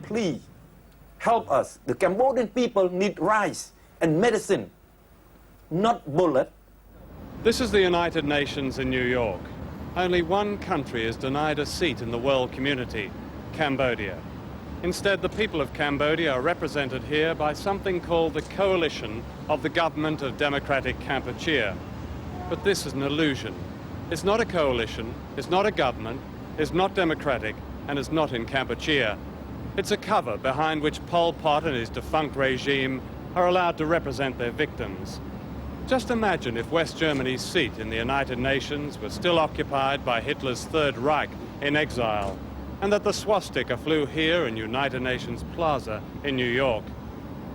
please help us. The Cambodian people need rice and medicine, not bullet. This is the United Nations in New York. Only one country is denied a seat in the world community, Cambodia. Instead, the people of Cambodia are represented here by something called the Coalition of the Government of Democratic Kampuchea. But this is an illusion. It's not a coalition, it's not a government, it's not democratic, and it's not in Kampuchea. It's a cover behind which Pol Pot and his defunct regime are allowed to represent their victims. Just imagine if West Germany's seat in the United Nations was still occupied by Hitler's Third Reich in exile, and that the swastika flew here in United Nations Plaza in New York.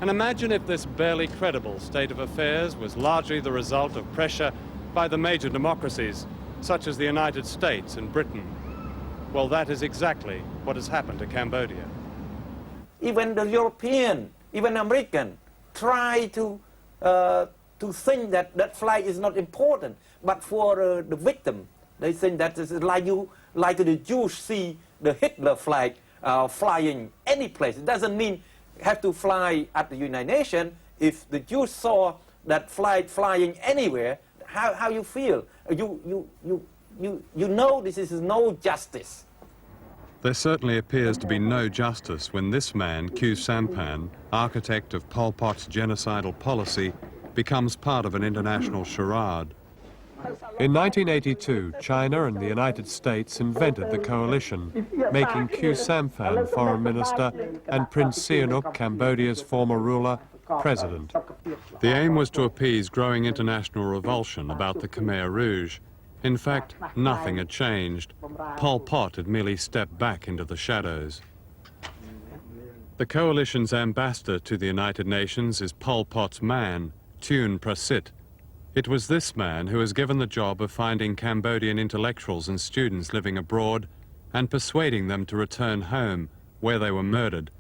And imagine if this barely credible state of affairs was largely the result of pressure by the major democracies, such as the United States and Britain. Well, that is exactly what has happened to Cambodia. Even the European, even American, try to think that that flag is not important. But for the victim, they think that it's like the Jews see the Hitler flag flying any place. It doesn't mean have to fly at the United Nations. If the Jews saw that flag flying anywhere, how you feel? You know this is no justice. There certainly appears to be no justice when this man, Khieu Samphan, architect of Pol Pot's genocidal policy, becomes part of an international charade. In 1982, China and the United States invented the coalition, making Khieu Samphan foreign minister and Prince Sihanouk, Cambodia's former ruler, president. The aim was to appease growing international revulsion about the Khmer Rouge. In fact, nothing had changed. Pol Pot had merely stepped back into the shadows. The coalition's ambassador to the United Nations is Pol Pot's man, Thun Prasit. It was this man who was given the job of finding Cambodian intellectuals and students living abroad and persuading them to return home, where they were murdered.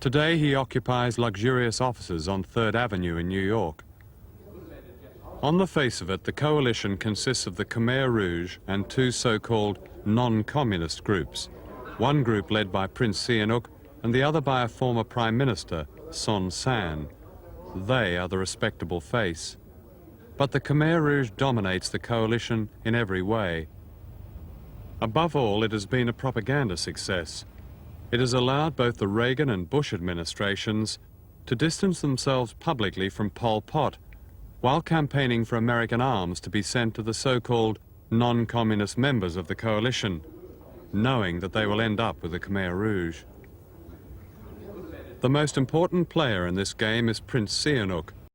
Today he occupies luxurious offices on 3rd Avenue in New York. On the face of it, the coalition consists of the Khmer Rouge and two so-called non-communist groups, one group led by Prince Sihanouk and the other by a former Prime Minister, Son Sann. They are the respectable face. But the Khmer Rouge dominates the coalition in every way. Above all, it has been a propaganda success. It has allowed both the Reagan and Bush administrations to distance themselves publicly from Pol Pot, while campaigning for American arms to be sent to the so-called non-communist members of the coalition, knowing that they will end up with the Khmer Rouge. The most important player in this game is Prince Sihanouk,